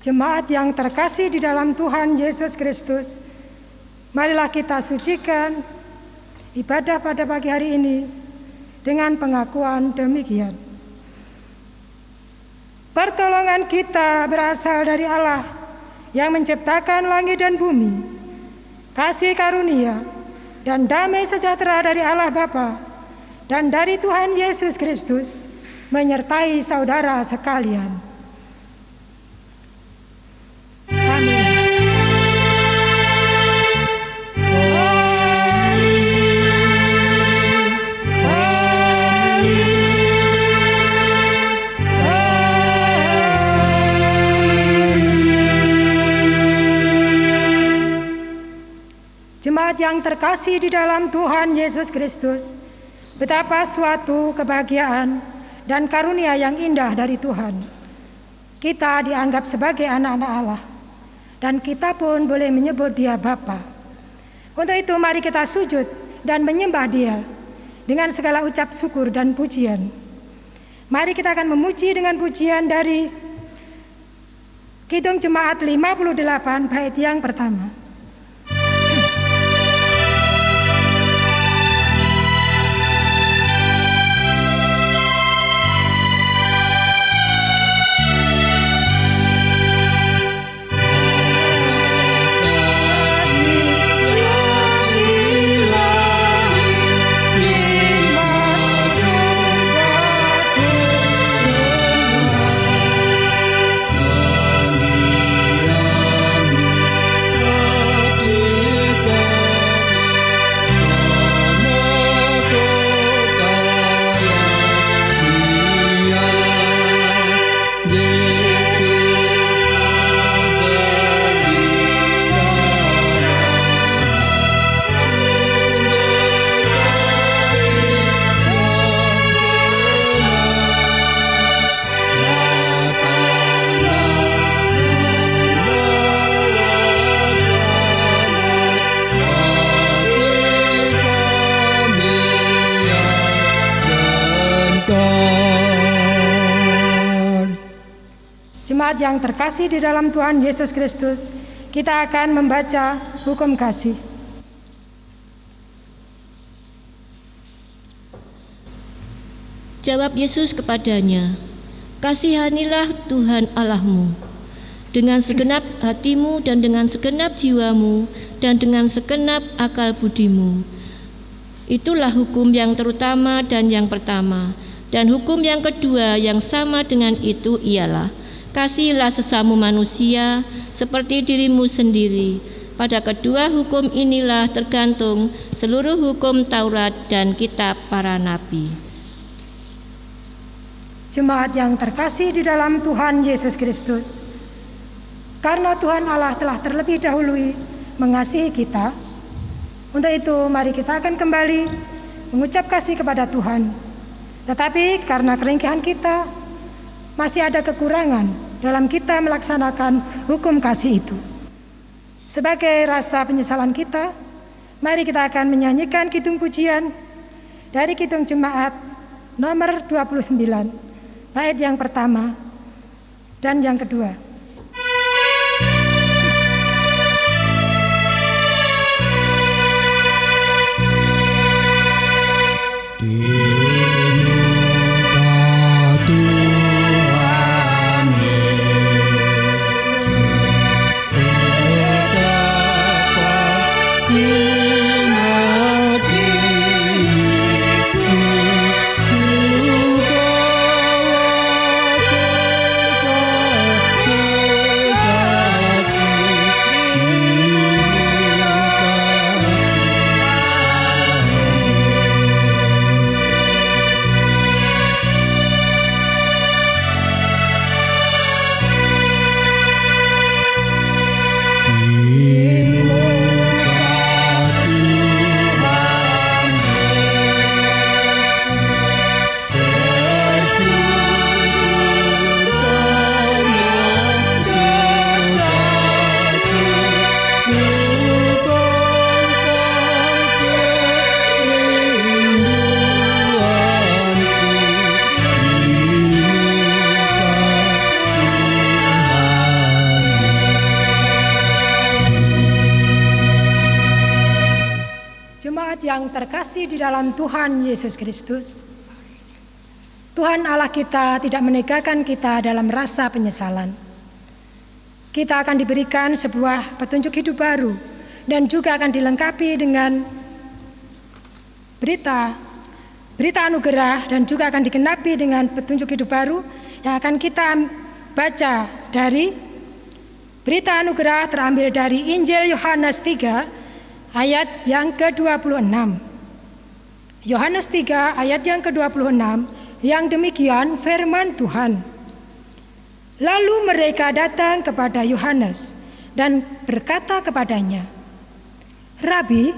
Jemaat yang terkasih di dalam Tuhan Yesus Kristus, marilah kita sucikan ibadah pada pagi hari ini dengan pengakuan demikian. Pertolongan kita berasal dari Allah yang menciptakan langit dan bumi. Kasih karunia dan damai sejahtera dari Allah Bapa dan dari Tuhan Yesus Kristus menyertai saudara sekalian. Jemaat yang terkasih di dalam Tuhan Yesus Kristus, betapa suatu kebahagiaan dan karunia yang indah dari Tuhan. Kita dianggap sebagai anak-anak Allah, dan kita pun boleh menyebut Dia Bapa. Untuk itu mari kita sujud dan menyembah Dia dengan segala ucap syukur dan pujian. Mari kita akan memuji dengan pujian dari Kidung Jemaat 58 bait yang pertama. Jemaat yang terkasih di dalam Tuhan Yesus Kristus, kita akan membaca hukum kasih. Jawab Yesus kepadanya, "Kasihanilah Tuhan Allahmu dengan segenap hatimu dan dengan segenap jiwamu dan dengan segenap akal budimu. Itulah hukum yang terutama dan yang pertama. Dan hukum yang kedua yang sama dengan itu ialah, kasihilah sesamamu manusia seperti dirimu sendiri. Pada kedua hukum inilah tergantung seluruh hukum Taurat dan kitab para nabi." Jemaat yang terkasih di dalam Tuhan Yesus Kristus, karena Tuhan Allah telah terlebih dahulu mengasihi kita, untuk itu mari kita akan kembali mengucap kasih kepada Tuhan. Tetapi karena keringkihan kita, masih ada kekurangan dalam kita melaksanakan hukum kasih itu. Sebagai rasa penyesalan kita, mari kita akan menyanyikan kidung pujian dari Kidung Jemaat nomor 29, bait yang pertama dan yang kedua. Ku yang terkasih di dalam Tuhan Yesus Kristus, Tuhan Allah kita tidak menegakkan kita dalam rasa penyesalan. Kita akan diberikan sebuah petunjuk hidup baru dan juga akan dilengkapi dengan berita anugerah dan juga akan digenapi dengan petunjuk hidup baru yang akan kita baca dari berita anugerah terambil dari Injil Yohanes 3 ayat yang ke-26. Yohanes 3 ayat yang ke-26 yang demikian firman Tuhan. Lalu mereka datang kepada Yohanes dan berkata kepadanya, Rabi,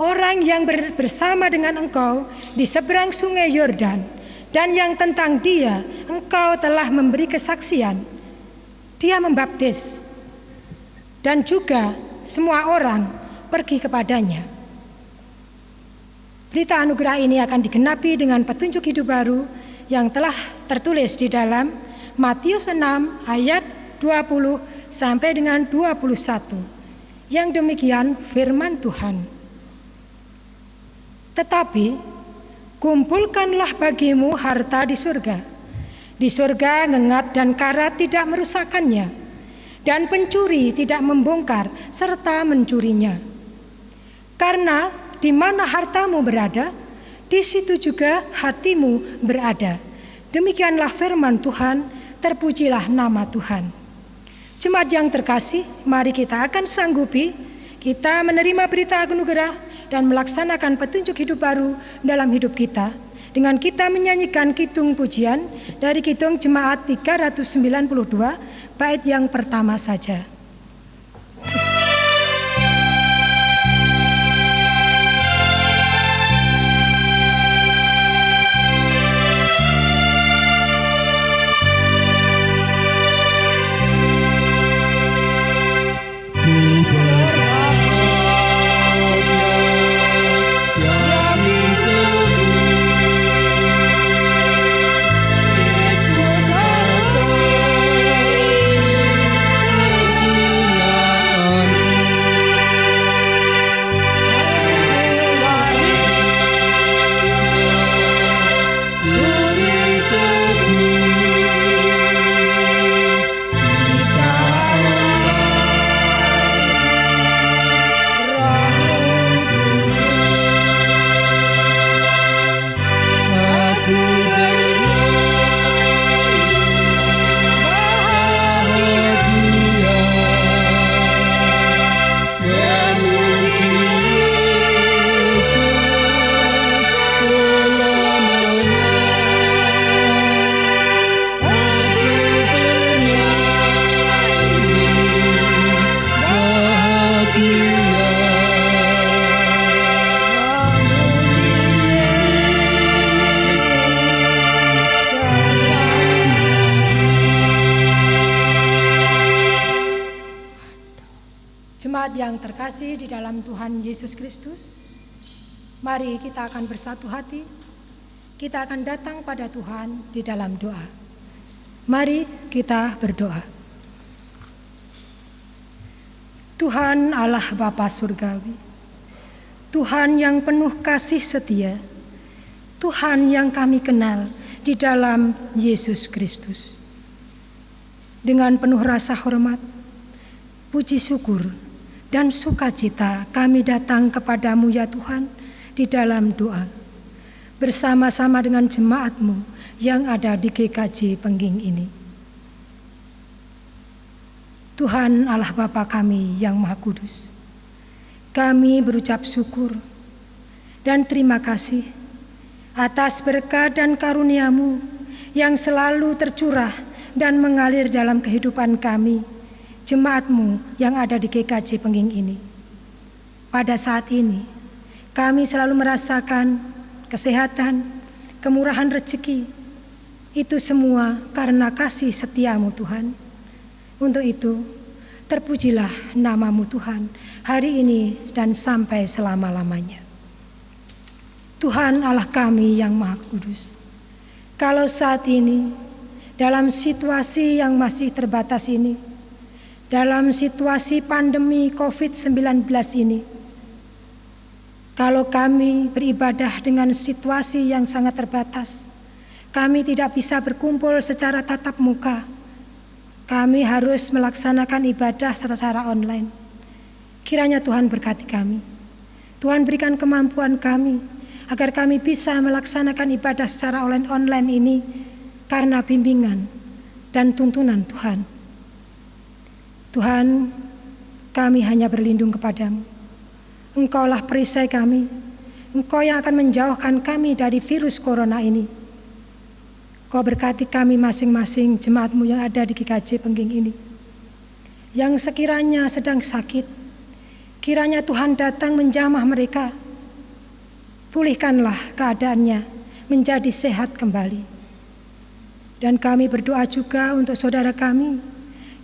orang yang bersama dengan engkau di seberang sungai Yordan dan yang tentang dia engkau telah memberi kesaksian, dia membaptis dan juga semua orang pergi kepadanya. Berita anugerah ini akan digenapi dengan petunjuk hidup baru yang telah tertulis di dalam Matius 6 ayat 20 sampai dengan 21. Yang demikian firman Tuhan. Tetapi kumpulkanlah bagimu harta di surga. Di surga ngengat dan karat tidak merusakkannya, dan pencuri tidak membongkar serta mencurinya. Karena di mana hartamu berada, di situ juga hatimu berada. Demikianlah firman Tuhan, terpujilah nama Tuhan. Jemaat yang terkasih, mari kita akan sanggupi kita menerima berita anugerah dan melaksanakan petunjuk hidup baru dalam hidup kita dengan kita menyanyikan kidung pujian dari kidung Jemaat 392 bait yang pertama saja. Jemaat yang terkasih di dalam Tuhan Yesus Kristus, mari kita akan bersatu hati, kita akan datang pada Tuhan di dalam doa. Mari kita berdoa. Tuhan Allah Bapa Surgawi, Tuhan yang penuh kasih setia, Tuhan yang kami kenal di dalam Yesus Kristus. Dengan penuh rasa hormat, puji syukur, dan sukacita kami datang kepadamu ya Tuhan di dalam doa bersama-sama dengan jemaat-Mu yang ada di GKJ Pengging ini. Tuhan Allah Bapa kami yang Maha Kudus, kami berucap syukur dan terima kasih atas berkat dan karunia-Mu yang selalu tercurah dan mengalir dalam kehidupan kami, jemaat-Mu yang ada di GKJ Pengging ini. Pada saat ini, kami selalu merasakan kesehatan, kemurahan rezeki. Itu semua karena kasih setia-Mu Tuhan. Untuk itu, terpujilah nama-Mu Tuhan hari ini dan sampai selama-lamanya. Tuhan Allah kami yang Maha Kudus, kalau saat ini dalam situasi yang masih terbatas ini, dalam situasi pandemi COVID-19 ini, Kalau kami beribadah dengan situasi yang sangat terbatas, kami tidak bisa berkumpul secara tatap muka. Kami harus melaksanakan ibadah secara online. Kiranya Tuhan berkati kami. Tuhan berikan kemampuan kami agar kami bisa melaksanakan ibadah secara online ini karena bimbingan dan tuntunan Tuhan. Tuhan, kami hanya berlindung kepadamu. Engkaulah perisai kami. Engkau yang akan menjauhkan kami dari virus corona ini. Kau berkati kami masing-masing jemaat-Mu yang ada di GKJ Pengging ini, yang sekiranya sedang sakit. Kiranya Tuhan datang menjamah mereka. Pulihkanlah keadaannya menjadi sehat kembali. Dan kami berdoa juga untuk saudara kami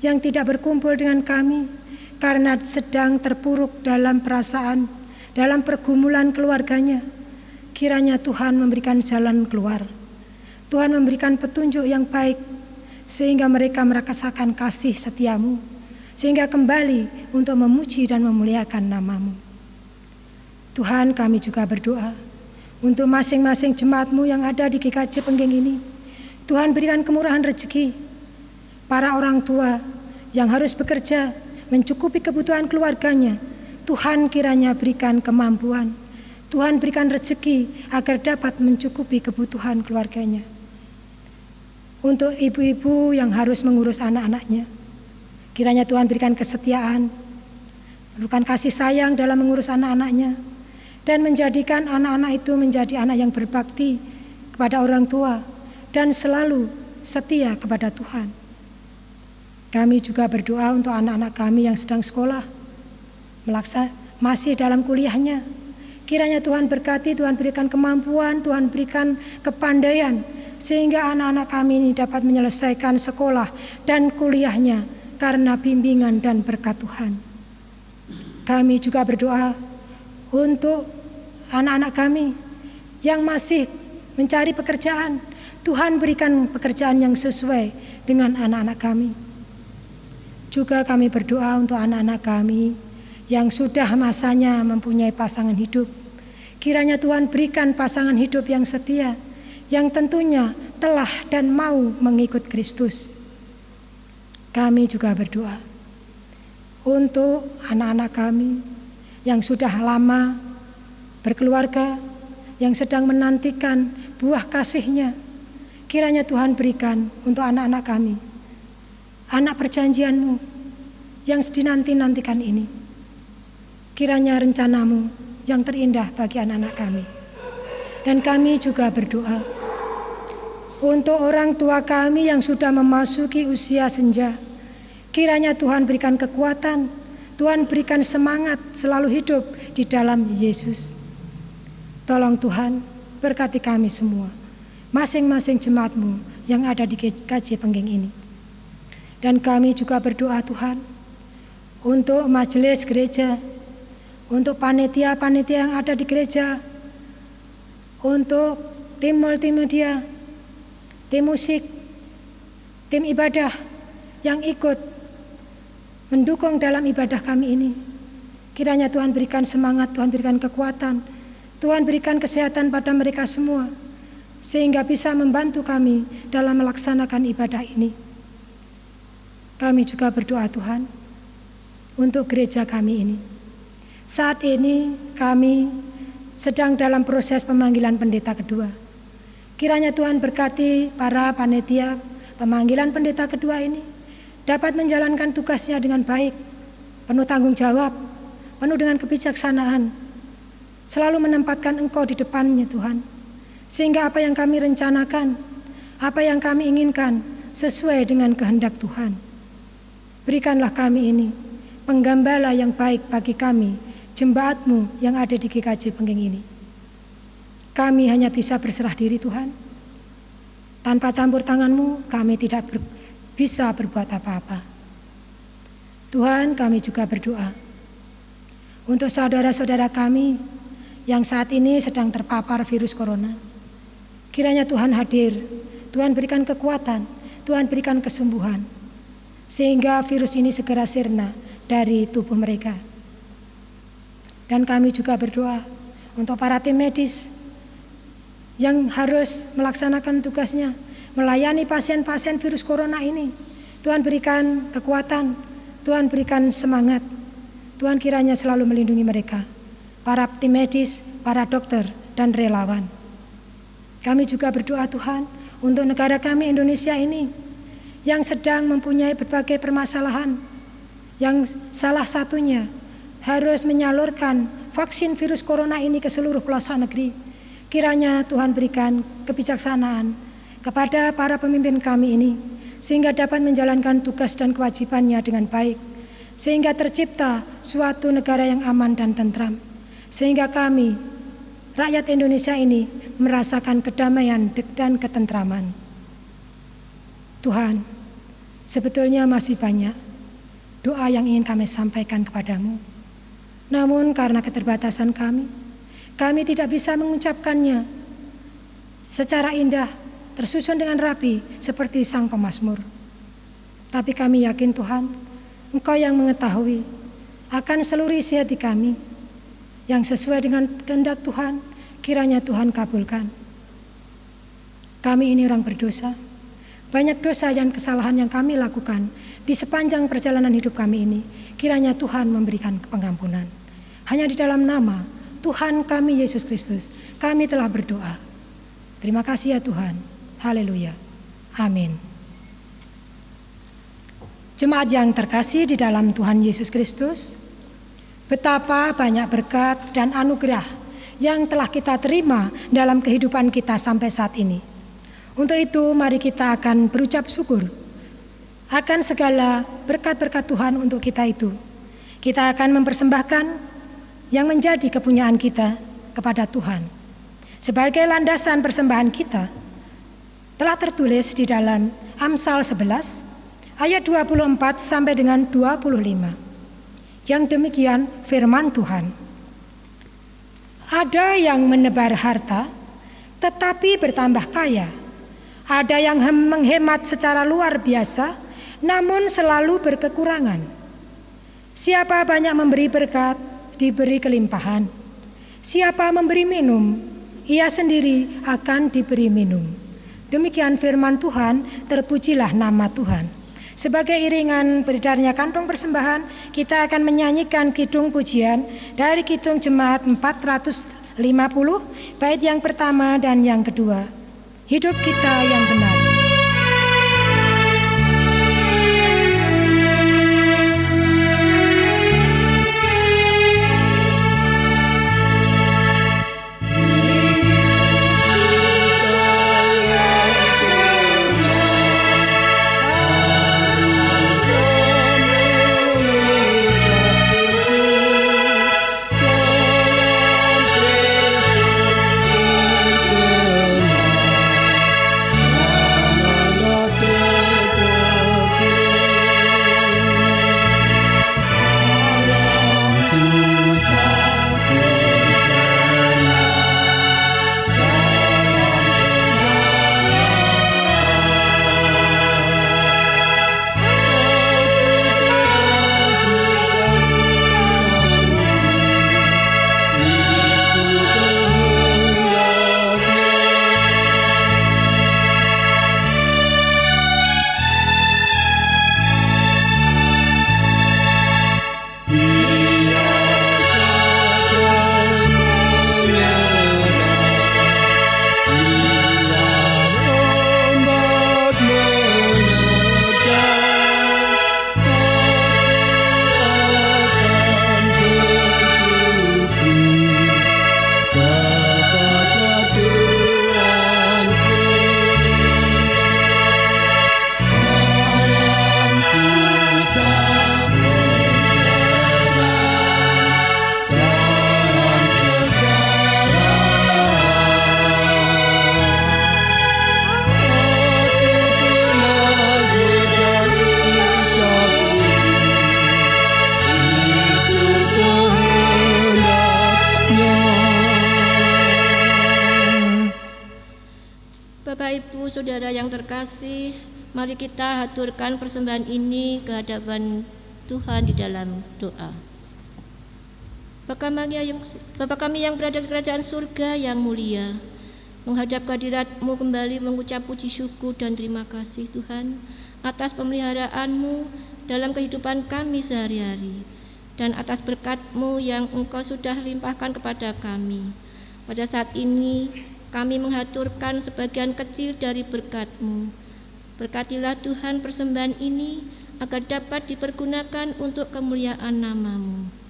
yang tidak berkumpul dengan kami karena sedang terpuruk dalam perasaan, dalam pergumulan keluarganya. Kiranya Tuhan memberikan jalan keluar. Tuhan memberikan petunjuk yang baik, sehingga mereka merasakan kasih setia-Mu, sehingga kembali untuk memuji dan memuliakan nama-Mu. Tuhan, kami juga berdoa untuk masing-masing jemaat-Mu yang ada di GKJ Pengging ini. Tuhan berikan kemurahan rezeki. Para orang tua yang harus bekerja mencukupi kebutuhan keluarganya, Tuhan kiranya berikan kemampuan. Tuhan berikan rezeki agar dapat mencukupi kebutuhan keluarganya. Untuk ibu-ibu yang harus mengurus anak-anaknya, kiranya Tuhan berikan kesetiaan, berikan kasih sayang dalam mengurus anak-anaknya, dan menjadikan anak-anak itu menjadi anak yang berbakti kepada orang tua dan selalu setia kepada Tuhan. Kami juga berdoa untuk anak-anak kami yang sedang sekolah, masih dalam kuliahnya. Kiranya Tuhan berkati, Tuhan berikan kemampuan, Tuhan berikan kepandaian, sehingga anak-anak kami ini dapat menyelesaikan sekolah dan kuliahnya karena bimbingan dan berkat Tuhan. Kami juga berdoa untuk anak-anak kami yang masih mencari pekerjaan. Tuhan berikan pekerjaan yang sesuai dengan anak-anak kami. Juga kami berdoa untuk anak-anak kami yang sudah masanya mempunyai pasangan hidup. Kiranya Tuhan berikan pasangan hidup yang setia, yang tentunya telah dan mau mengikut Kristus. Kami juga berdoa untuk anak-anak kami yang sudah lama berkeluarga, yang sedang menantikan buah kasih-Nya. Kiranya Tuhan berikan untuk anak-anak kami anak perjanjian-Mu yang dinanti-nantikan ini. Kiranya rencana-Mu yang terindah bagi anak-anak kami. Dan kami juga berdoa untuk orang tua kami yang sudah memasuki usia senja. Kiranya Tuhan berikan kekuatan, Tuhan berikan semangat selalu hidup di dalam Yesus. Tolong Tuhan berkati kami semua, masing-masing jemaat-Mu yang ada di GKJ Pengging ini. Dan kami juga berdoa Tuhan untuk majelis gereja, untuk panitia-panitia yang ada di gereja, untuk tim multimedia, tim musik, tim ibadah yang ikut mendukung dalam ibadah kami ini. Kiranya Tuhan berikan semangat, Tuhan berikan kekuatan, Tuhan berikan kesehatan pada mereka semua, sehingga bisa membantu kami dalam melaksanakan ibadah ini. Kami juga berdoa Tuhan untuk gereja kami ini. Saat ini kami sedang dalam proses pemanggilan pendeta kedua. Kiranya Tuhan berkati para panitia pemanggilan pendeta kedua ini dapat menjalankan tugasnya dengan baik, penuh tanggung jawab, penuh dengan kebijaksanaan, selalu menempatkan Engkau di depannya Tuhan, sehingga apa yang kami rencanakan, apa yang kami inginkan sesuai dengan kehendak Tuhan. Berikanlah kami ini penggembala yang baik bagi kami, jemaat-Mu yang ada di GKJ Pengging ini. Kami hanya bisa berserah diri Tuhan. Tanpa campur tangan-Mu kami tidak bisa berbuat apa-apa. Tuhan, kami juga berdoa untuk saudara-saudara kami yang saat ini sedang terpapar virus corona. Kiranya Tuhan hadir, Tuhan berikan kekuatan, Tuhan berikan kesembuhan, sehingga virus ini segera sirna dari tubuh mereka. Dan kami juga berdoa untuk para tim medis yang harus melaksanakan tugasnya, melayani pasien-pasien virus corona ini. Tuhan berikan kekuatan, Tuhan berikan semangat. Tuhan kiranya selalu melindungi mereka, para tim medis, para dokter, dan relawan. Kami juga berdoa Tuhan untuk negara kami Indonesia ini yang sedang mempunyai berbagai permasalahan, yang salah satunya harus menyalurkan vaksin virus corona ini ke seluruh pelosok negeri. Kiranya Tuhan berikan kebijaksanaan kepada para pemimpin kami ini, sehingga dapat menjalankan tugas dan kewajibannya dengan baik, sehingga tercipta suatu negara yang aman dan tentram, sehingga kami, rakyat Indonesia ini, merasakan kedamaian dan ketentraman. Tuhan, sebetulnya masih banyak doa yang ingin kami sampaikan kepadamu. Namun karena keterbatasan kami tidak bisa mengucapkannya secara indah, tersusun dengan rapi seperti sang pemazmur. Tapi kami yakin Tuhan, Engkau yang mengetahui akan seluruh isi hati kami, yang sesuai dengan kehendak Tuhan, kiranya Tuhan kabulkan. Kami ini orang berdosa, banyak dosa dan kesalahan yang kami lakukan di sepanjang perjalanan hidup kami ini. Kiranya Tuhan memberikan pengampunan. Hanya di dalam nama Tuhan kami Yesus Kristus kami telah berdoa. Terima kasih ya Tuhan. Haleluya. Amin. Jemaat yang terkasih di dalam Tuhan Yesus Kristus, betapa banyak berkat dan anugerah yang telah kita terima dalam kehidupan kita sampai saat ini. Untuk itu mari kita akan berucap syukur akan segala berkat-berkat Tuhan untuk kita itu. Kita akan mempersembahkan yang menjadi kepunyaan kita kepada Tuhan. Sebagai landasan persembahan kita telah tertulis di dalam Amsal 11 ayat 24 sampai dengan 25. Yang demikian firman Tuhan. Ada yang menebar harta tetapi bertambah kaya. Ada yang menghemat secara luar biasa, namun selalu berkekurangan. Siapa banyak memberi berkat, diberi kelimpahan. Siapa memberi minum, ia sendiri akan diberi minum. Demikian firman Tuhan, terpujilah nama Tuhan. Sebagai iringan beredarnya kantong persembahan, kita akan menyanyikan kidung pujian dari kidung jemaat 450, bait yang pertama dan yang kedua. Hidup kita yang benar. Saudara yang terkasih, mari kita haturkan persembahan ini ke hadapan Tuhan di dalam doa. Bapa kami yang berada di kerajaan surga yang mulia, menghadap kehadirat-Mu kembali mengucap puji syukur dan terima kasih Tuhan atas pemeliharaan-Mu dalam kehidupan kami sehari-hari dan atas berkat-Mu yang Engkau sudah limpahkan kepada kami. Pada saat ini kami menghaturkan sebagian kecil dari berkat-Mu. Berkatilah Tuhan persembahan ini agar dapat dipergunakan untuk kemuliaan nama-Mu.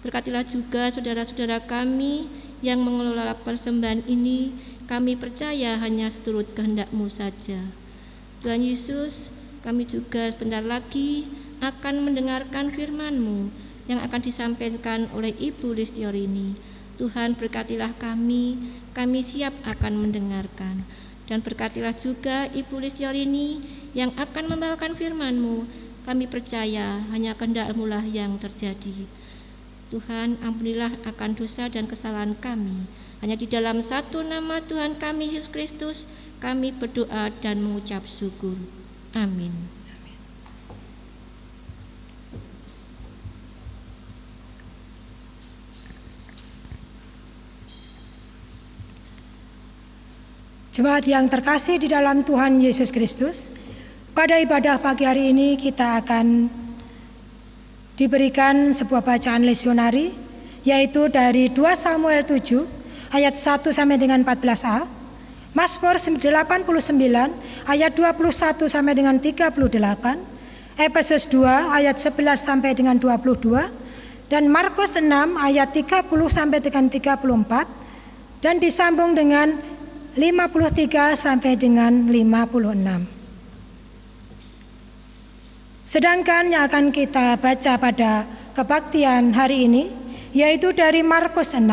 Berkatilah juga saudara-saudara kami yang mengelola persembahan ini. Kami percaya hanya seturut kehendak-Mu saja. Tuhan Yesus, kami juga sebentar lagi akan mendengarkan firman-Mu yang akan disampaikan oleh Ibu Listiorini. Tuhan, berkatilah kami siap akan mendengarkan. Dan berkatilah juga Ibu Listiorini yang akan membawakan firman-Mu. Kami percaya hanya kehendak-Mu lah yang terjadi. Tuhan, ampunilah akan dosa dan kesalahan kami. Hanya di dalam satu nama Tuhan kami Yesus Kristus, kami berdoa dan mengucap syukur. Amin. Jemaat yang terkasih di dalam Tuhan Yesus Kristus, pada ibadah pagi hari ini kita akan diberikan sebuah bacaan lesionari, yaitu dari 2 Samuel 7 ayat 1 sampai dengan 14a, Mazmur 89 ayat 21 sampai dengan 38, Efesus 2 ayat 11 sampai dengan 22, dan Markus 6 ayat 30 sampai dengan 34, dan disambung dengan 53 sampai dengan 56. Sedangkan yang akan kita baca pada kebaktian hari ini yaitu dari Markus 6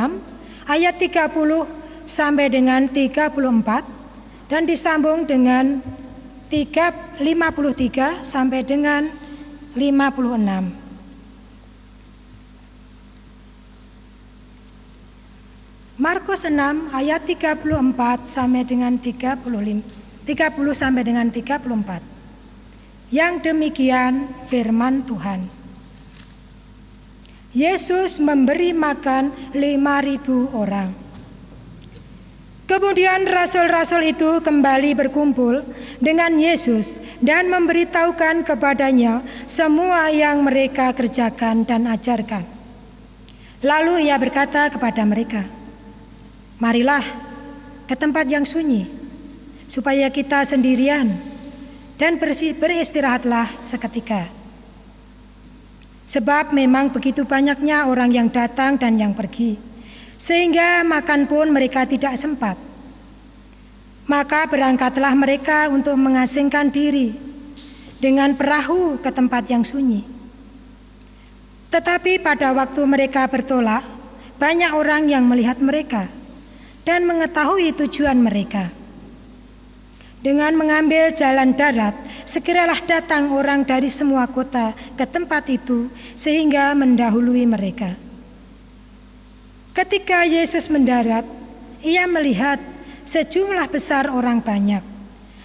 ayat 30 sampai dengan 34 dan disambung dengan 53 sampai dengan 56. Markus 6 ayat 34 sampai dengan 30 sampai dengan 34. Yang demikian firman Tuhan. Yesus memberi makan 5.000 orang. Kemudian rasul-rasul itu kembali berkumpul dengan Yesus dan memberitahukan kepadanya semua yang mereka kerjakan dan ajarkan. Lalu ia berkata kepada mereka, "Marilah ke tempat yang sunyi, supaya kita sendirian dan beristirahatlah seketika. Sebab memang begitu banyaknya orang yang datang dan yang pergi, sehingga makan pun mereka tidak sempat. Maka berangkatlah mereka untuk mengasingkan diri dengan perahu ke tempat yang sunyi. Tetapi pada waktu mereka bertolak, banyak orang yang melihat mereka dan mengetahui tujuan mereka. Dengan mengambil jalan darat, segeralah datang orang dari semua kota ke tempat itu sehingga mendahului mereka. Ketika Yesus mendarat, ia melihat sejumlah besar orang banyak.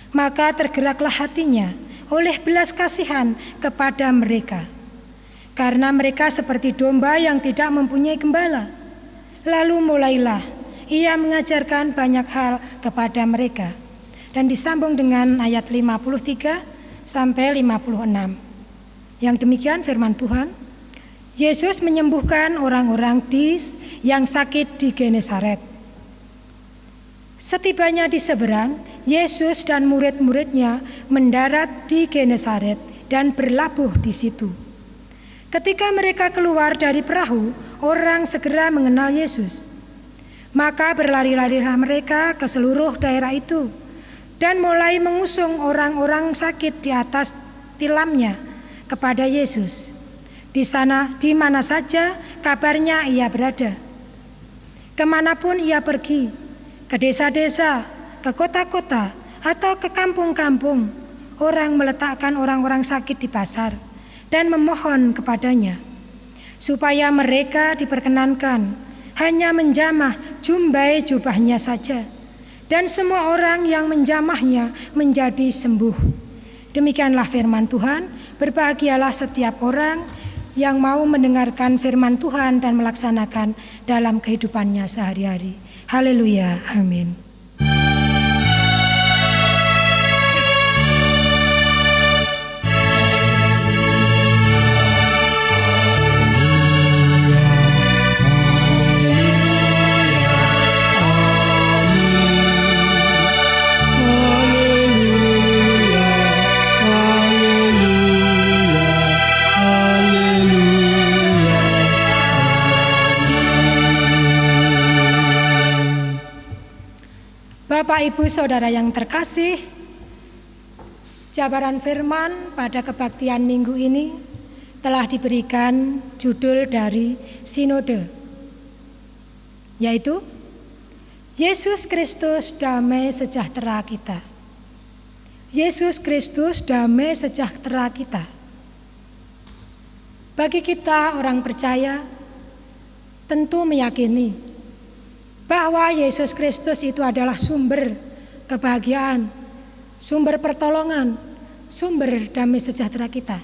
Maka tergeraklah hatinya oleh belas kasihan kepada mereka, karena mereka seperti domba yang tidak mempunyai gembala. Lalu mulailah ia mengajarkan banyak hal kepada mereka. Dan disambung dengan ayat 53 sampai 56. Yang demikian firman Tuhan. Yesus menyembuhkan orang-orang yang sakit di Genesaret. Setibanya di seberang, Yesus dan murid-muridnya mendarat di Genesaret dan berlabuh di situ. Ketika mereka keluar dari perahu, orang segera mengenal Yesus. Maka berlari-larilah mereka ke seluruh daerah itu dan mulai mengusung orang-orang sakit di atas tilamnya kepada Yesus. Di mana saja kabarnya ia berada. Kemanapun ia pergi, ke desa-desa, ke kota-kota, atau ke kampung-kampung, orang meletakkan orang-orang sakit di pasar dan memohon kepadanya, supaya mereka diperkenankan hanya menjamah jumbai jubahnya saja. Dan semua orang yang menjamahnya menjadi sembuh. Demikianlah firman Tuhan. Berbahagialah setiap orang yang mau mendengarkan firman Tuhan dan melaksanakan dalam kehidupannya sehari-hari. Haleluya, amin. Bapak, Ibu, Saudara yang terkasih, jabaran firman pada kebaktian minggu ini telah diberikan judul dari sinode, yaitu Yesus Kristus damai sejahtera kita. Yesus Kristus damai sejahtera kita. Bagi kita orang percaya tentu meyakini bahwa Yesus Kristus itu adalah sumber kebahagiaan, sumber pertolongan, sumber damai sejahtera kita.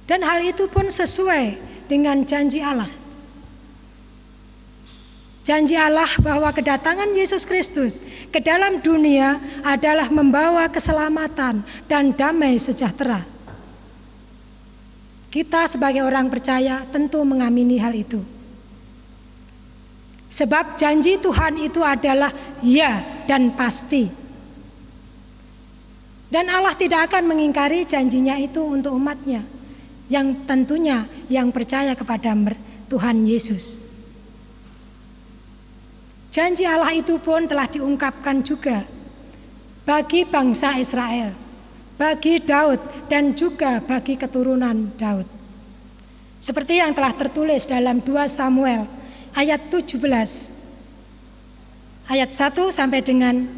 Dan hal itu pun sesuai dengan janji Allah. Janji Allah bahwa kedatangan Yesus Kristus ke dalam dunia adalah membawa keselamatan dan damai sejahtera. Kita sebagai orang percaya tentu mengamini hal itu. Sebab janji Tuhan itu adalah ya dan pasti. Dan Allah tidak akan mengingkari janjinya itu untuk umatnya, yang tentunya yang percaya kepada Tuhan Yesus. Janji Allah itu pun telah diungkapkan juga bagi bangsa Israel, bagi Daud dan juga bagi keturunan Daud. Seperti yang telah tertulis dalam 2 Samuel ayat 17, ayat 1 sampai dengan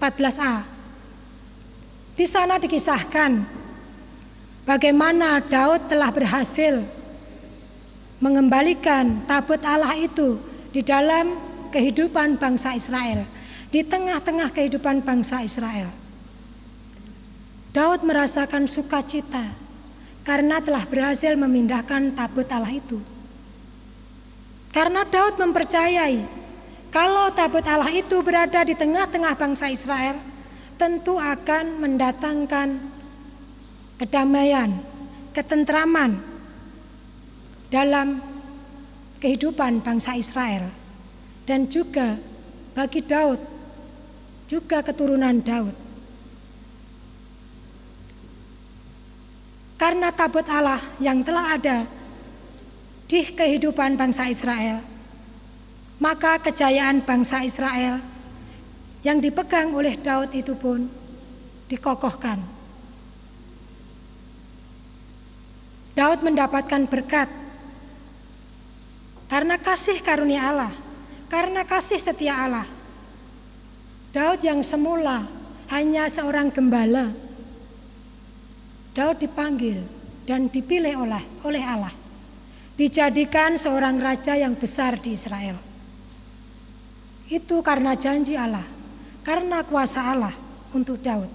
14a. Di sana dikisahkan bagaimana Daud telah berhasil mengembalikan tabut Allah itu di dalam kehidupan bangsa Israel, di tengah-tengah kehidupan bangsa Israel. Daud merasakan sukacita karena telah berhasil memindahkan tabut Allah itu. Karena Daud mempercayai kalau tabut Allah itu berada di tengah-tengah bangsa Israel, tentu akan mendatangkan kedamaian, ketentraman dalam kehidupan bangsa Israel. Dan juga bagi Daud, juga keturunan Daud. Karena tabut Allah yang telah ada di kehidupan bangsa Israel, maka kejayaan bangsa Israel yang dipegang oleh Daud itu pun dikokohkan. Daud mendapatkan berkat karena kasih karunia Allah, karena kasih setia Allah. Daud yang semula hanya seorang gembala, Daud dipanggil dan dipilih oleh Allah, dijadikan seorang raja yang besar di Israel. Itu karena janji Allah, karena kuasa Allah untuk Daud.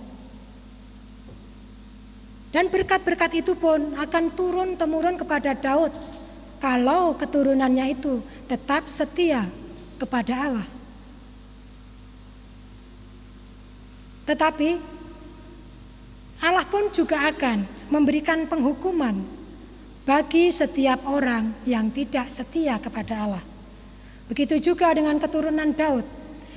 Dan berkat-berkat itu pun akan turun-temurun kepada Daud kalau keturunannya itu tetap setia kepada Allah. Tetapi Allah pun juga akan memberikan penghukuman bagi setiap orang yang tidak setia kepada Allah. Begitu juga dengan keturunan Daud.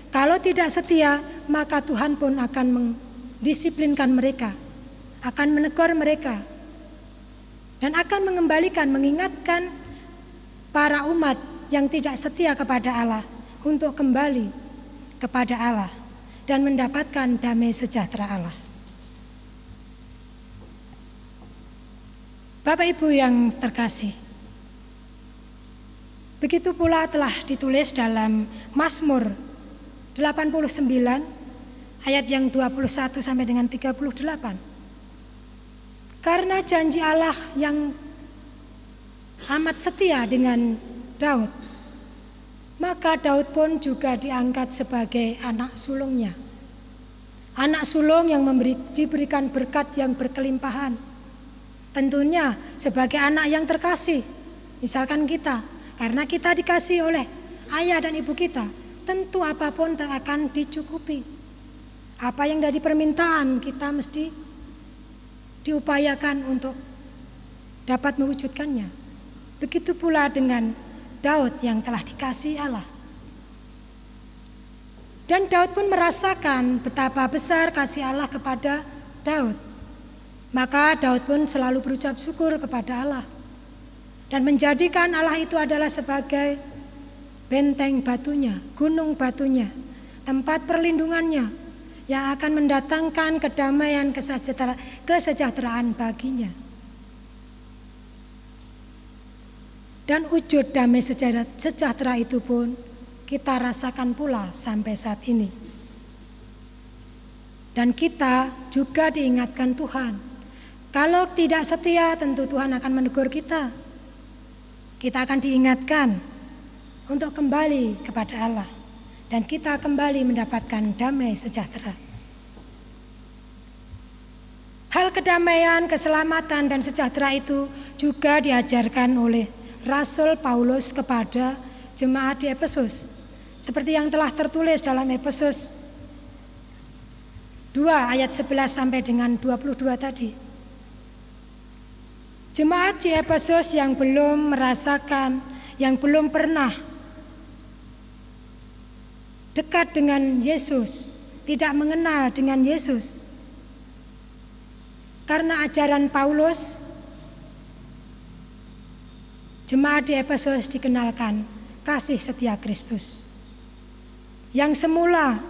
Kalau tidak setia, maka Tuhan pun akan mendisiplinkan mereka, akan menegur mereka, dan akan mengembalikan, mengingatkan para umat yang tidak setia kepada Allah untuk kembali kepada Allah dan mendapatkan damai sejahtera Allah. Bapak Ibu yang terkasih, begitu pula telah ditulis dalam Mazmur 89 ayat yang 21 sampai dengan 38. Karena janji Allah yang amat setia dengan Daud, maka Daud pun juga diangkat sebagai anak sulungnya. Anak sulung yang diberikan berkat yang berkelimpahan. Tentunya sebagai anak yang terkasih, misalkan kita, karena kita dikasih oleh ayah dan ibu kita, tentu apapun akan dicukupi. Apa yang dari permintaan kita mesti diupayakan untuk dapat mewujudkannya. Begitu pula dengan Daud yang telah dikasihi Allah. Dan Daud pun merasakan betapa besar kasih Allah kepada Daud. Maka Daud pun selalu berucap syukur kepada Allah dan menjadikan Allah itu adalah sebagai benteng batunya, gunung batunya, tempat perlindungannya yang akan mendatangkan kedamaian, kesejahteraan baginya. Dan wujud damai sejahtera itu pun kita rasakan pula sampai saat ini. Dan kita juga diingatkan Tuhan. Kalau tidak setia, tentu Tuhan akan menegur kita. Kita akan diingatkan untuk kembali kepada Allah. Dan kita kembali mendapatkan damai sejahtera. Hal kedamaian, keselamatan, dan sejahtera itu juga diajarkan oleh Rasul Paulus kepada jemaat di Efesus. Seperti yang telah tertulis dalam Efesus 2 ayat 11 sampai dengan 22 tadi. Jemaat di Efesus yang belum merasakan, yang belum pernah dekat dengan Yesus, tidak mengenal dengan Yesus. Karena ajaran Paulus, jemaat di Efesus dikenalkan kasih setia Kristus. Yang semula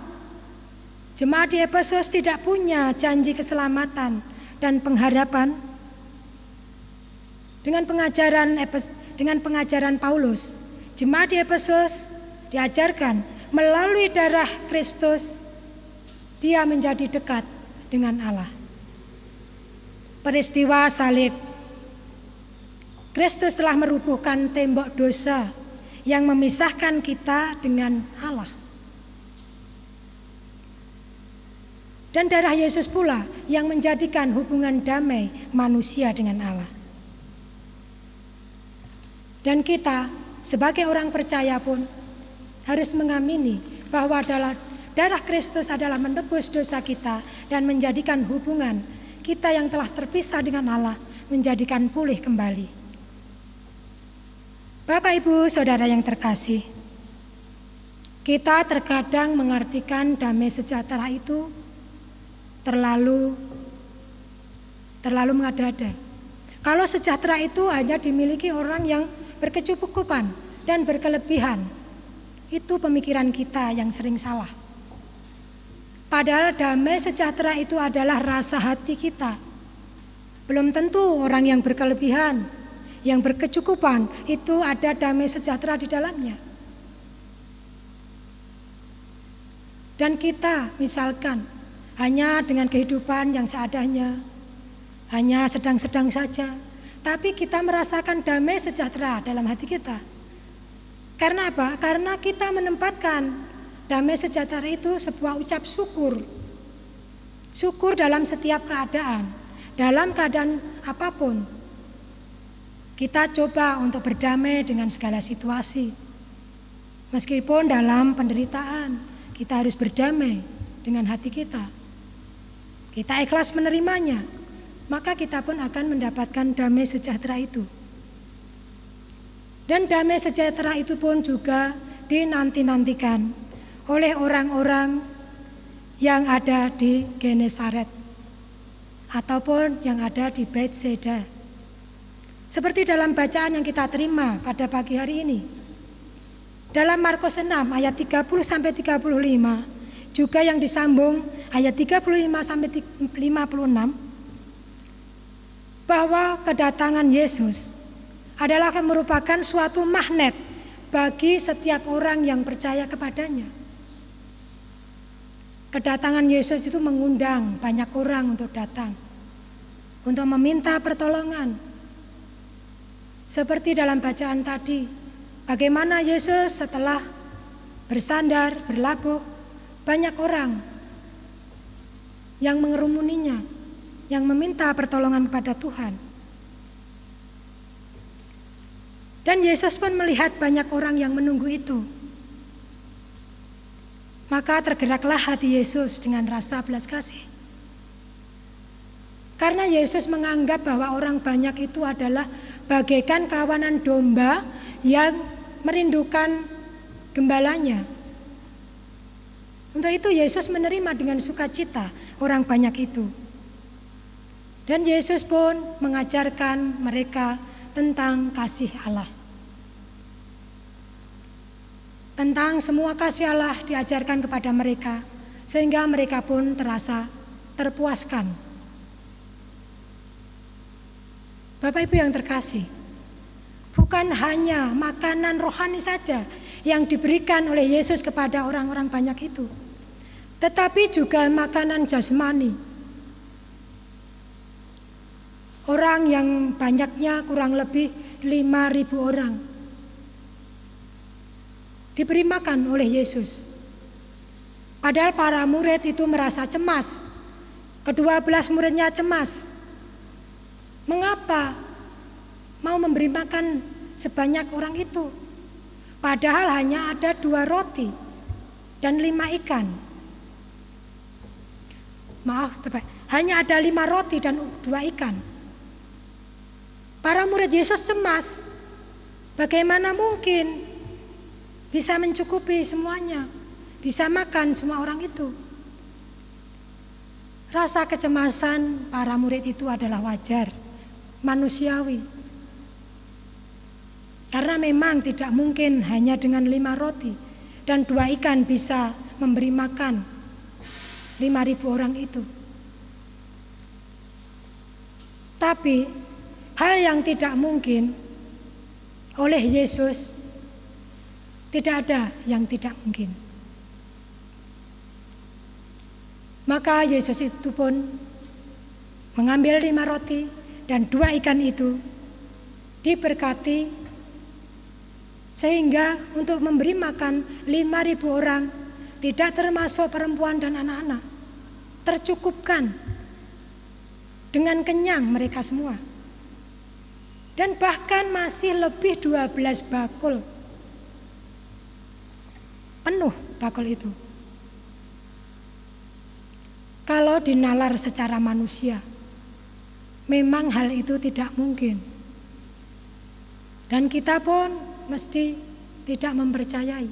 jemaat di Efesus tidak punya janji keselamatan dan pengharapan. Dengan pengajaran Paulus, jemaat di Efesus diajarkan melalui darah Kristus dia menjadi dekat dengan Allah. Peristiwa salib, Kristus telah merubuhkan tembok dosa yang memisahkan kita dengan Allah. Dan darah Yesus pula yang menjadikan hubungan damai manusia dengan Allah. Dan kita sebagai orang percaya pun harus mengamini bahwa darah Kristus adalah menebus dosa kita dan menjadikan hubungan kita yang telah terpisah dengan Allah menjadikan pulih kembali. Bapak, Ibu, Saudara yang terkasih, kita terkadang mengartikan damai sejahtera itu terlalu mengada-ada. Kalau sejahtera itu hanya dimiliki orang yang berkecukupan dan berkelebihan, itu pemikiran kita yang sering salah. Padahal damai sejahtera itu adalah rasa hati kita. Belum tentu orang yang berkelebihan, yang berkecukupan itu ada damai sejahtera di dalamnya. Dan kita misalkan hanya dengan kehidupan yang seadanya, hanya sedang-sedang saja, tapi kita merasakan damai sejahtera dalam hati kita. Karena apa? Karena kita menempatkan damai sejahtera itu sebuah ucap syukur. Syukur dalam setiap keadaan, dalam keadaan apapun. Kita coba untuk berdamai dengan segala situasi. Meskipun dalam penderitaan, kita harus berdamai dengan hati kita. Kita ikhlas menerimanya, maka kita pun akan mendapatkan damai sejahtera itu. Dan damai sejahtera itu pun juga dinanti-nantikan oleh orang-orang yang ada di Genesaret ataupun yang ada di Bethsaida. Seperti dalam bacaan yang kita terima pada pagi hari ini. Dalam Markus 6 ayat 30 sampai 35, juga yang disambung ayat 35 sampai 56, bahwa kedatangan Yesus adalah merupakan suatu magnet bagi setiap orang yang percaya kepadanya. Kedatangan Yesus itu mengundang banyak orang untuk datang, untuk meminta pertolongan. Seperti dalam bacaan tadi, bagaimana Yesus setelah bersandar, berlabuh, banyak orang yang mengerumuninya, yang meminta pertolongan kepada Tuhan. Dan Yesus pun melihat banyak orang yang menunggu itu. Maka tergeraklah hati Yesus dengan rasa belas kasih. Karena Yesus menganggap bahwa orang banyak itu adalah bagaikan kawanan domba yang merindukan gembalanya. Untuk itu Yesus menerima dengan sukacita orang banyak itu. Dan Yesus pun mengajarkan mereka tentang kasih Allah. Tentang semua kasih Allah diajarkan kepada mereka, sehingga mereka pun terasa terpuaskan. Bapak Ibu yang terkasih, bukan hanya makanan rohani saja yang diberikan oleh Yesus kepada orang-orang banyak itu, tetapi juga makanan jasmani. Orang yang banyaknya kurang lebih 5.000 orang diberi makan oleh Yesus. Padahal para murid itu merasa cemas. Ke-12 muridnya cemas. Mengapa mau memberi makan sebanyak orang itu? Padahal hanya ada 2 roti dan 5 ikan. Hanya ada 5 roti dan 2 ikan. Para murid Yesus cemas. Bagaimana mungkin bisa mencukupi semuanya, bisa makan semua orang itu? Rasa kecemasan para murid itu adalah wajar, manusiawi. Karena memang tidak mungkin hanya dengan 5 roti dan 2 ikan bisa memberi makan 5.000 orang itu. Tapi hal yang tidak mungkin oleh Yesus, tidak ada yang tidak mungkin. Maka Yesus itu pun mengambil 5 roti dan 2 ikan itu, diberkati sehingga untuk memberi makan 5.000 orang, tidak termasuk perempuan dan anak-anak, tercukupkan dengan kenyang mereka semua. Dan bahkan masih lebih 12 bakul. Penuh bakul itu. Kalau dinalar secara manusia, memang hal itu tidak mungkin. Dan kita pun mesti tidak mempercayai.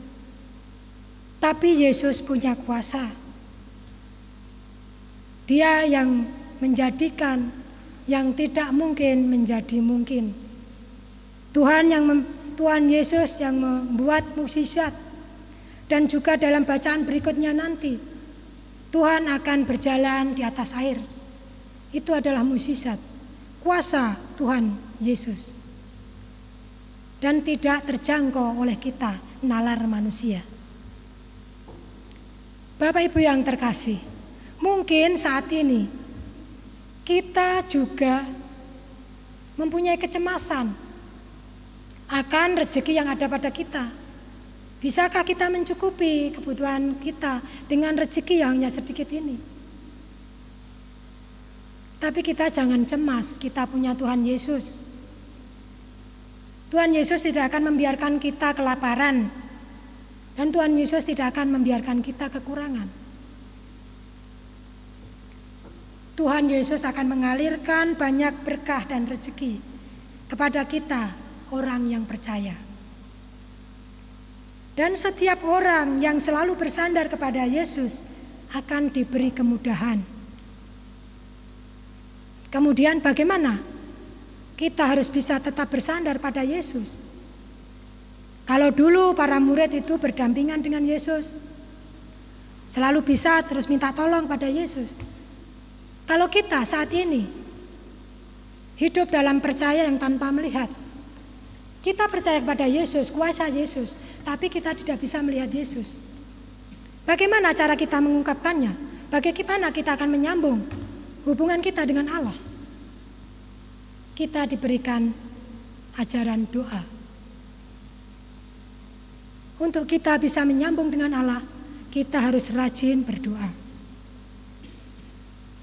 Tapi Yesus punya kuasa. Dia yang menjadikan yang tidak mungkin menjadi mungkin. Tuhan Yesus yang membuat mukjizat. Dan juga dalam bacaan berikutnya nanti, Tuhan akan berjalan di atas air. Itu adalah mukjizat, kuasa Tuhan Yesus. Dan tidak terjangkau oleh kita, nalar manusia. Bapak Ibu yang terkasih, mungkin saat ini kita juga mempunyai kecemasan akan rezeki yang ada pada kita. Bisakah kita mencukupi kebutuhan kita dengan rezeki yang hanya sedikit ini? Tapi kita jangan cemas, kita punya Tuhan Yesus. Tuhan Yesus tidak akan membiarkan kita kelaparan, dan Tuhan Yesus tidak akan membiarkan kita kekurangan. Tuhan Yesus akan mengalirkan banyak berkah dan rezeki kepada kita, orang yang percaya. Dan setiap orang yang selalu bersandar kepada Yesus akan diberi kemudahan. Kemudian bagaimana? Kita harus bisa tetap bersandar pada Yesus. Kalau dulu para murid itu berdampingan dengan Yesus, selalu bisa terus minta tolong pada Yesus. Kalau kita saat ini hidup dalam percaya yang tanpa melihat, kita percaya kepada Yesus, kuasa Yesus, tapi kita tidak bisa melihat Yesus. Bagaimana cara kita mengungkapkannya? Bagaimana kita akan menyambung hubungan kita dengan Allah? Kita diberikan ajaran doa. Untuk kita bisa menyambung dengan Allah, kita harus rajin berdoa.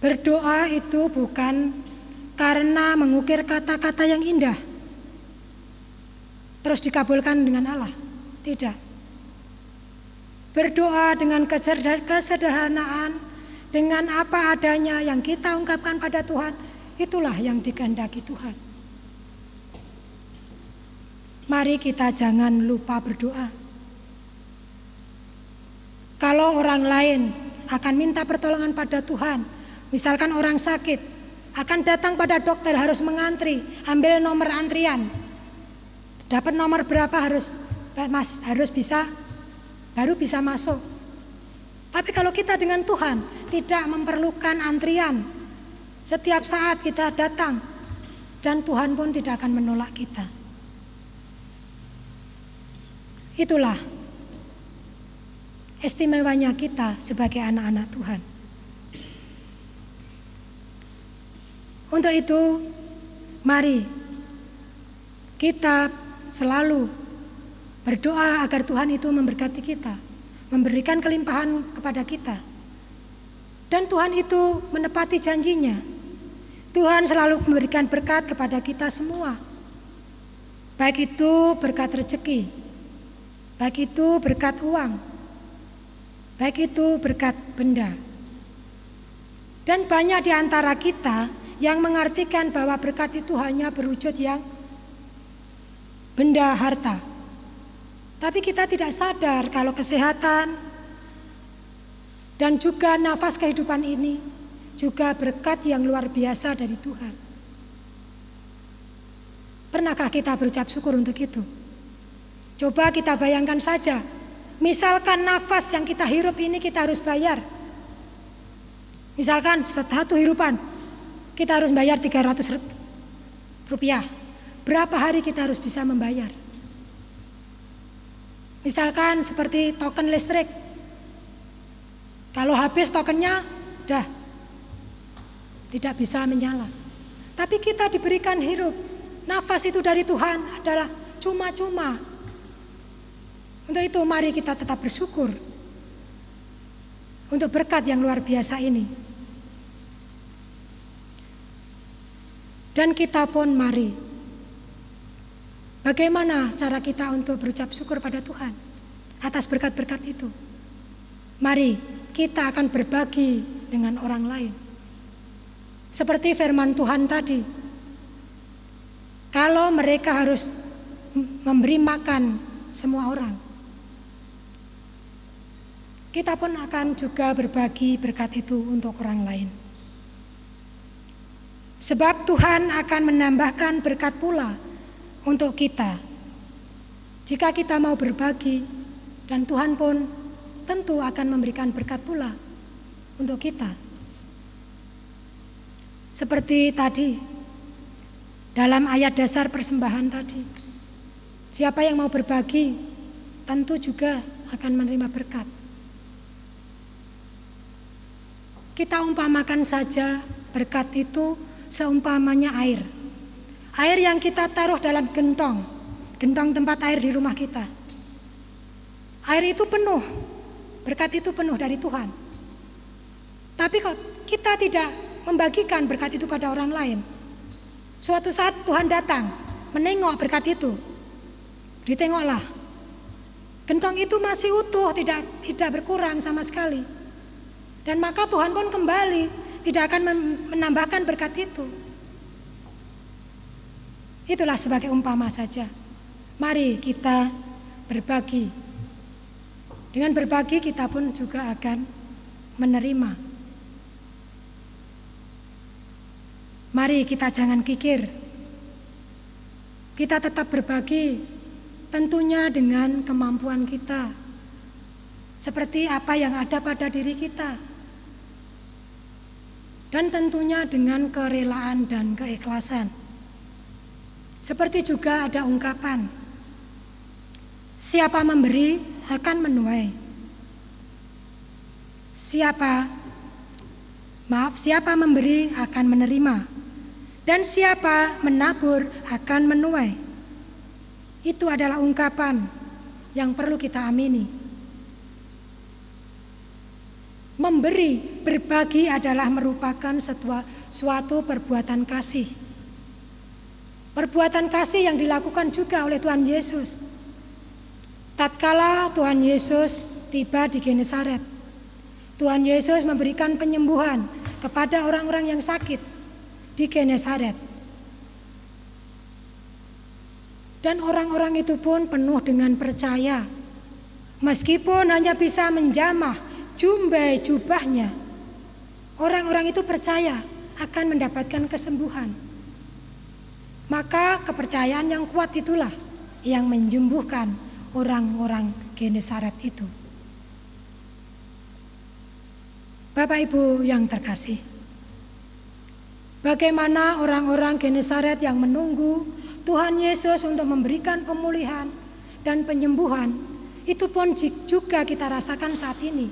Berdoa itu bukan karena mengukir kata-kata yang indah, terus dikabulkan dengan Allah. Tidak. Berdoa dengan kesederhanaan, dengan apa adanya yang kita ungkapkan pada Tuhan, itulah yang dikehendaki Tuhan. Mari kita jangan lupa berdoa. Kalau orang lain akan minta pertolongan pada Tuhan, misalkan orang sakit, akan datang pada dokter harus mengantri, ambil nomor antrian. Dapat nomor berapa harus bisa, baru bisa masuk. Tapi kalau kita dengan Tuhan tidak memerlukan antrian. Setiap saat kita datang dan Tuhan pun tidak akan menolak kita. Itulah istimewanya kita sebagai anak-anak Tuhan. Untuk itu, mari kita selalu berdoa agar Tuhan itu memberkati kita, memberikan kelimpahan kepada kita. Dan Tuhan itu menepati janjinya. Tuhan selalu memberikan berkat kepada kita semua. Baik itu berkat rezeki, baik itu berkat uang, baik itu berkat benda. Dan banyak di antara kita yang mengartikan bahwa berkat itu hanya berwujud yang benda harta. Tapi kita tidak sadar kalau kesehatan dan juga nafas kehidupan ini juga berkat yang luar biasa dari Tuhan. Pernahkah kita berucap syukur untuk itu? Coba kita bayangkan saja, misalkan nafas yang kita hirup ini kita harus bayar. Misalkan satu hirupan kita harus bayar 300 rupiah. Berapa hari kita harus bisa membayar? Misalkan seperti token listrik. Kalau habis tokennya, dah tidak bisa menyala. Tapi kita diberikan hirup. Nafas itu dari Tuhan adalah cuma-cuma. Untuk itu mari kita tetap bersyukur untuk berkat yang luar biasa ini. Dan kita pun mari, bagaimana cara kita untuk berucap syukur pada Tuhan atas berkat-berkat itu? Mari kita akan berbagi dengan orang lain. Seperti firman Tuhan tadi, kalau mereka harus memberi makan semua orang, kita pun akan juga berbagi berkat itu untuk orang lain. Sebab Tuhan akan menambahkan berkat pula untuk kita jika kita mau berbagi, dan Tuhan pun tentu akan memberikan berkat pula untuk kita. Seperti tadi dalam ayat dasar persembahan tadi, siapa yang mau berbagi tentu juga akan menerima berkat. Kita umpamakan saja berkat itu seumpamanya air. Air yang kita taruh dalam gentong tempat air di rumah kita. Air itu penuh, berkat itu penuh dari Tuhan. Tapi kok kita tidak membagikan berkat itu pada orang lain. Suatu saat Tuhan datang, menengok berkat itu. Ditengoklah. Gentong itu masih utuh, tidak berkurang sama sekali. Dan maka Tuhan pun kembali, tidak akan menambahkan berkat itu. Itulah sebagai umpama saja. Mari kita berbagi. Dengan berbagi kita pun juga akan menerima. Mari kita jangan kikir. Kita tetap berbagi, tentunya dengan kemampuan kita. Seperti apa yang ada pada diri kita. Dan tentunya dengan kerelaan dan keikhlasan. Seperti juga ada ungkapan, siapa memberi akan menuai. Siapa memberi akan menerima. Dan siapa menabur akan menuai. Itu adalah ungkapan yang perlu kita amini. Memberi, berbagi adalah merupakan suatu perbuatan kasih. Perbuatan kasih yang dilakukan juga oleh Tuhan Yesus. Tatkala Tuhan Yesus tiba di Genesaret, Tuhan Yesus memberikan penyembuhan kepada orang-orang yang sakit di Genesaret. Dan orang-orang itu pun penuh dengan percaya. Meskipun hanya bisa menjamah jumbai jubahnya, orang-orang itu percaya akan mendapatkan kesembuhan. Maka kepercayaan yang kuat itulah yang menyembuhkan orang-orang Genesaret itu. Bapak Ibu yang terkasih, bagaimana orang-orang Genesaret yang menunggu Tuhan Yesus untuk memberikan pemulihan dan penyembuhan, itu pun juga kita rasakan saat ini.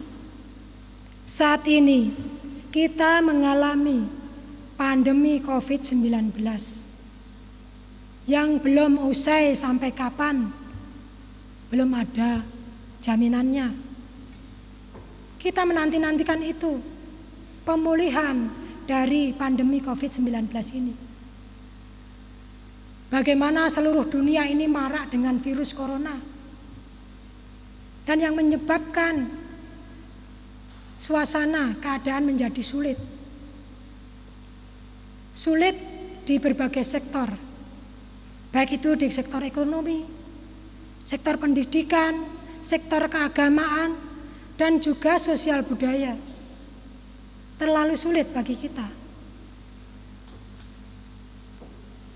Saat ini kita mengalami pandemi COVID-19 yang belum usai sampai kapan, belum ada jaminannya. Kita menanti-nantikan itu, pemulihan dari pandemi COVID-19 ini. Bagaimana seluruh dunia ini marak dengan virus corona. Dan yang menyebabkan suasana keadaan menjadi sulit. Sulit di berbagai sektor. Baik itu di sektor ekonomi, sektor pendidikan, sektor keagamaan, dan juga sosial budaya. Terlalu sulit bagi kita.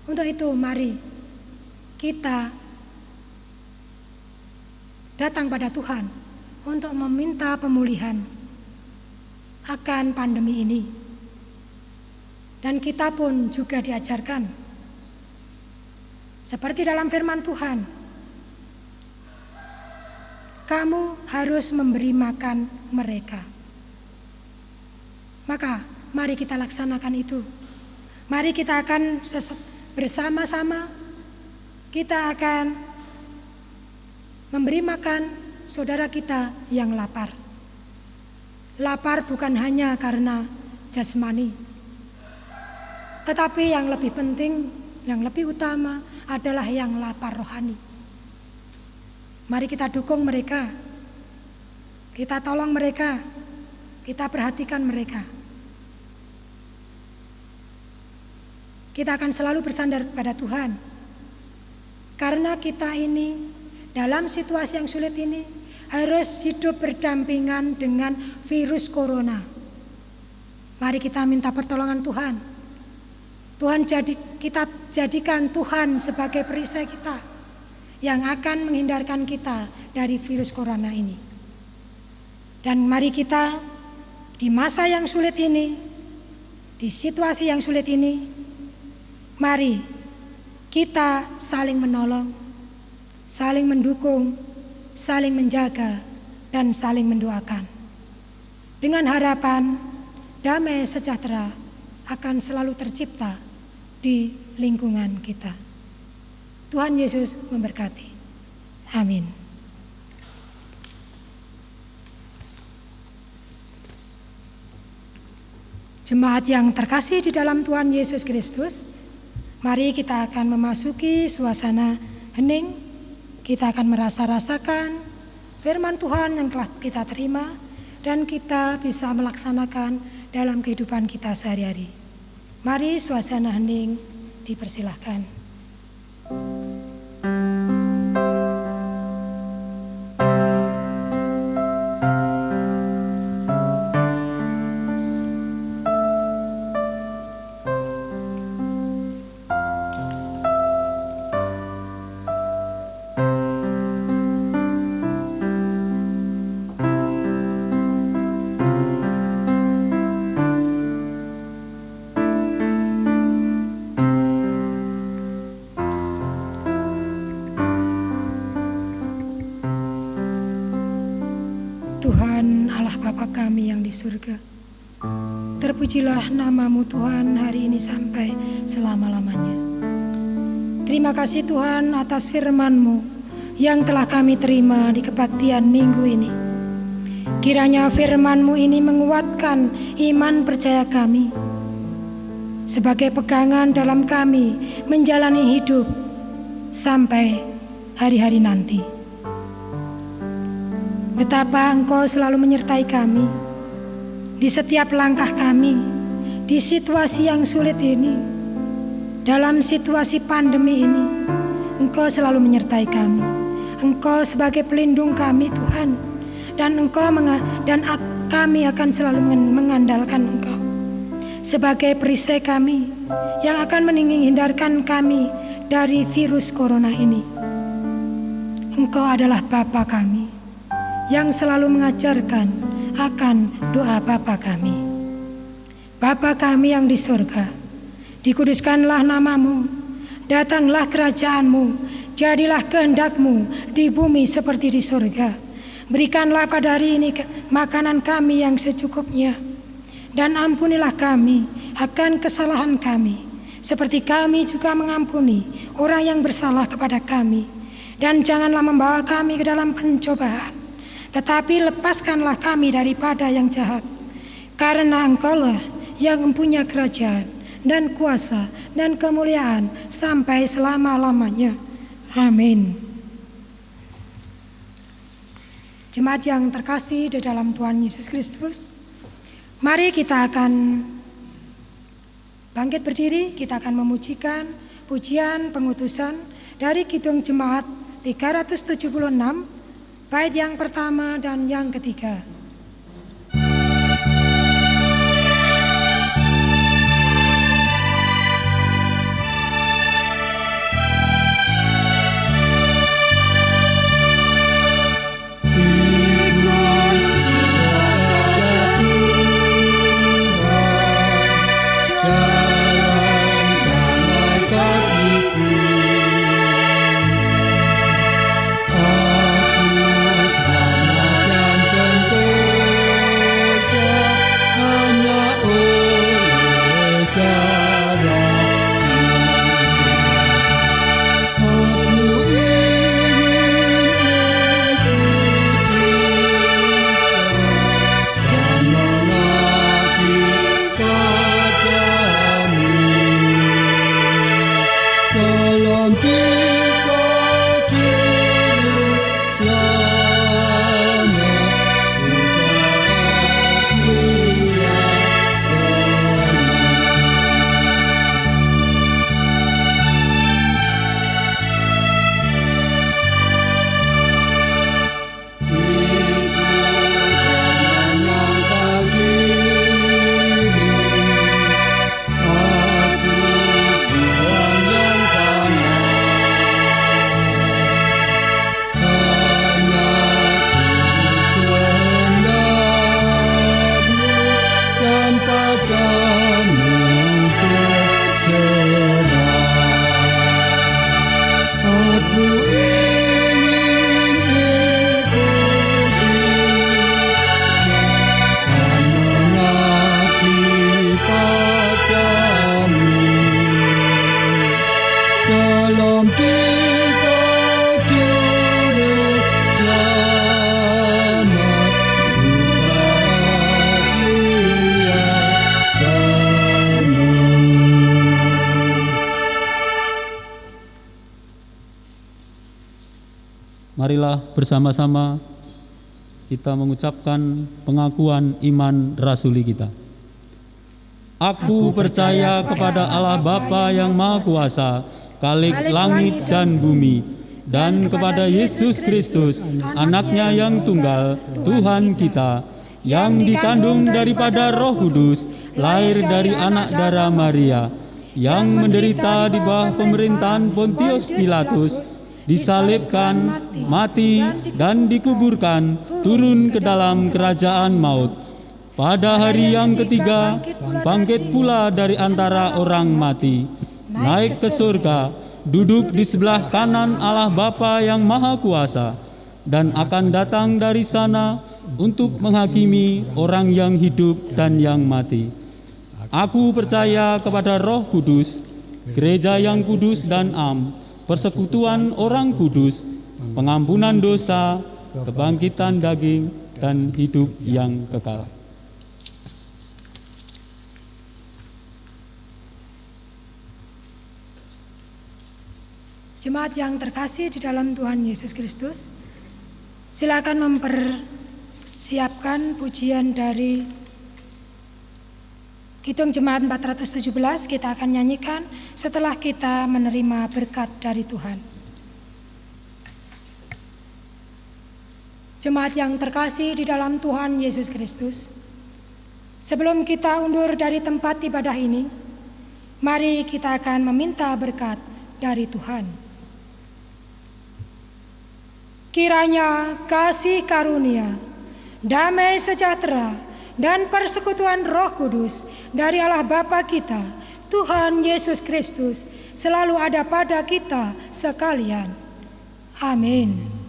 Untuk itu mari kita datang pada Tuhan untuk meminta pemulihan akan pandemi ini. Dan kita pun juga diajarkan seperti dalam firman Tuhan, kamu harus memberi makan mereka. Maka mari kita laksanakan itu. Mari kita akan bersama-sama kita akan memberi makan saudara kita yang lapar. Lapar bukan hanya karena jasmani, tetapi yang lebih penting, yang lebih utama adalah yang lapar rohani. Mari kita dukung mereka, kita tolong mereka, kita perhatikan mereka. Kita akan selalu bersandar pada Tuhan. Karena kita ini dalam situasi yang sulit ini harus hidup berdampingan dengan virus corona. Mari kita minta pertolongan Tuhan. Kita jadikan Tuhan sebagai perisai kita yang akan menghindarkan kita dari virus corona ini. Dan mari kita di masa yang sulit ini, di situasi yang sulit ini, mari kita saling menolong, saling mendukung, saling menjaga, dan saling mendoakan. Dengan harapan damai sejahtera akan selalu tercipta di lingkungan kita. Tuhan Yesus memberkati. Amin. Jemaat yang terkasih di dalam Tuhan Yesus Kristus, mari kita akan memasuki suasana hening. Kita akan rasakan firman Tuhan yang telah kita terima dan kita bisa melaksanakan dalam kehidupan kita sehari-hari. Mari suasana hening dipersilahkan. Tuhan Allah Bapa kami yang di surga, terpujilah nama-Mu Tuhan hari ini sampai selama-lamanya. Terima kasih Tuhan atas firman-Mu yang telah kami terima di kebaktian minggu ini. Kiranya firman-Mu ini menguatkan iman percaya kami. sebagai pegangan dalam kami menjalani hidup sampai hari-hari nanti. Betapa Engkau selalu menyertai kami di setiap langkah kami, di situasi yang sulit ini, dalam situasi pandemi ini. Engkau selalu menyertai kami. Engkau sebagai pelindung kami, Tuhan, dan kami akan selalu mengandalkan Engkau sebagai perisai kami yang akan menghindarkan kami dari virus corona ini. Engkau adalah Bapa kami yang selalu mengajarkan akan doa Bapa kami. Bapa kami yang di surga, dikuduskanlah namamu, datanglah kerajaanmu, jadilah kehendak-Mu di bumi seperti di surga. Berikanlah pada hari ini makanan kami yang secukupnya, dan ampunilah kami akan kesalahan kami, seperti kami juga mengampuni orang yang bersalah kepada kami. Dan janganlah membawa kami ke dalam pencobaan, tetapi lepaskanlah kami daripada yang jahat. Karena Engkaulah yang mempunyai kerajaan dan kuasa dan kemuliaan sampai selama-lamanya. Amin. Jemaat yang terkasih di dalam Tuhan Yesus Kristus, mari kita akan bangkit berdiri. Kita akan memujikan pujian pengutusan dari Kidung Jemaat 376, bait yang pertama dan yang ketiga. Marilah bersama-sama kita mengucapkan pengakuan iman rasuli kita. Aku percaya kepada Allah Bapa yang Maha Kuasa, Khalik langit dan bumi, dan kepada Yesus Kristus, Anaknya yang tunggal, Tuhan kita, yang dikandung daripada Roh Kudus, lahir dari anak darah Maria, yang menderita di bawah pemerintahan Pontius Pilatus, disalibkan, mati, dan dikuburkan, turun ke dalam kerajaan maut. Pada hari yang ketiga, bangkit pula dari antara orang mati, naik ke surga, duduk di sebelah kanan Allah Bapa yang Maha Kuasa, dan akan datang dari sana untuk menghakimi orang yang hidup dan yang mati. Aku percaya kepada Roh Kudus, gereja yang kudus dan am, persekutuan orang kudus, pengampunan dosa, kebangkitan daging, dan hidup yang kekal. Jemaat yang terkasih di dalam Tuhan Yesus Kristus, silakan mempersiapkan pujian dari Kidung Jemaat 417. Kita akan nyanyikan setelah kita menerima berkat dari Tuhan. Jemaat yang terkasih di dalam Tuhan Yesus Kristus, sebelum kita undur dari tempat ibadah ini, mari kita akan meminta berkat dari Tuhan. Kiranya kasih karunia, damai sejahtera, dan persekutuan Roh Kudus dari Allah Bapa kita, Tuhan Yesus Kristus, selalu ada pada kita sekalian. Amin.